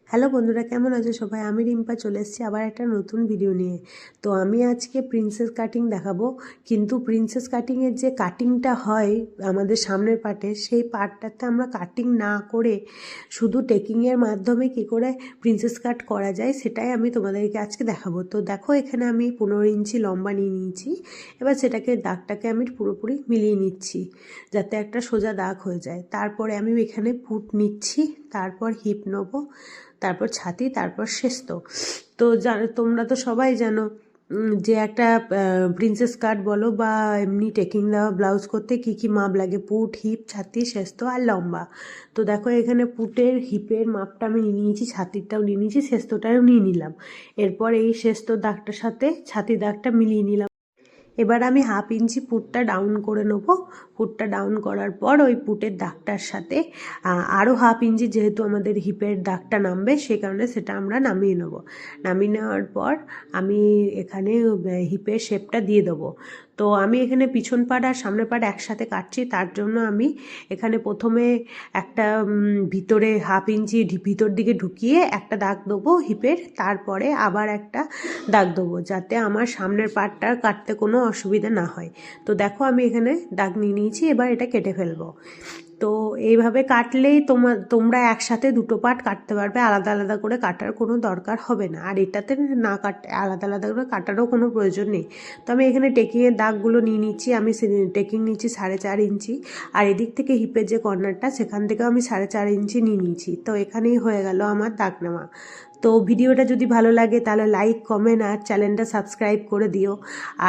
Hello বন্ধুরা, কেমন আছো সবাই? আমি রিম্পা চলে এসেছি আবার একটা নতুন ভিডিও নিয়ে। তো আমি আজকে প্রিন্সেস কাটিং দেখাবো, কিন্তু প্রিন্সেস কাটিংয়ের যে কাটিংটা হয় আমাদের সামনের পার্টে, সেই পার্টটাতে আমরা কাটিং না করে শুধু টেকিংয়ের মাধ্যমে কি করে প্রিন্সেস কাট করা যায় সেটাই আমি তোমাদেরকে আজকে দেখাবো। তো দেখো, এখানে আমি 15 ইঞ্চি লম্বা নিয়ে নিয়েছি। এবার সেটাকে দাগটাকে আমি পুরোপুরি মিলিয়ে নিচ্ছি যাতে একটা সোজা দাগ হয়ে যায়। তারপরে আমি এখানে পুট নিচ্ছি, তারপর হিপ নেবো, তারপর ছাতি, তারপর শেস্ত। তো তোমরা তো সবাই জানো যে একটা প্রিন্সেস কাট বলো বা এমনি টেকিং দেওয়া ব্লাউজ করতে কি কি মাপ লাগে: পুট, হিপ, ছাতি, শেস্ত আর লম্বা। তো দেখো, এখানে পুটের হিপের মাপটা আমি নিয়ে নিয়েছি, ছাতিরটাও নিয়ে নিয়েছি, শেস্তটাও নিয়ে নিলাম। এরপর এই শেস্ত দাগটার সাথে ছাতি দাগটা মিলিয়ে নিলাম। এবার আমি 1/2 ইঞ্চি পুটটা ডাউন করে নেবো। পুটটা ডাউন করার পর ওই পুটের দাগটার সাথে আরও 1/2 ইঞ্চি, যেহেতু আমাদের হিপের দাগটা নামবে সেই কারণে সেটা আমরা নামিয়ে নেব। নামিয়ে নেওয়ার পর আমি এখানে হিপের শেপটা দিয়ে দেবো। তো আমি এখানে পিছন পাট আর সামনের পাট একসাথে কাটছি, তার জন্য আমি এখানে প্রথমে একটা ভিতরে 1/2 ইঞ্চি ভিতর দিকে ঢুকিয়ে একটা দাগ দেবো হিপের, তারপরে আবার একটা দাগ দেবো যাতে আমার সামনের পাটটা কাটতে কোনো অসুবিধা না হয়। তো দেখো, আমি এখানে দাগ নিয়ে নিয়েছি, এবার এটা কেটে ফেলবো। তো এইভাবে কাটলেই তোমরা একসাথে দুটো পার্ট কাটতে পারবে, আলাদা আলাদা করে কাটার কোনো দরকার হবে না। আর এটাতে না আলাদা আলাদা করে কাটারও কোনো প্রয়োজন নেই। তো আমি এখানে টেকিংয়ের দাগগুলো নিয়ে নিচ্ছি। আমি টেকিং নিচ্ছি 4.5 ইঞ্চি, আর এদিক থেকে হিপের যে কর্নারটা সেখান থেকেও আমি 4.5 ইঞ্চি নিয়ে নিয়েছি। তো এখানেই হয়ে গেল আমার দাগ নেওয়া। তো ভিডিওটা যদি ভালো লাগে তাহলে লাইক, কমেন্ট আর চ্যানেলটা সাবস্ক্রাইব করে দিও।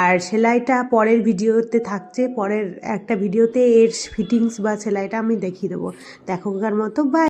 আর সেলাইটা পরের ভিডিওতে থাকছে, পরের একটা ভিডিওতে এর ফিটিংস বা সেলাইটা আমি দেখিয়ে দেবো। দেখোকার মতো, বাই।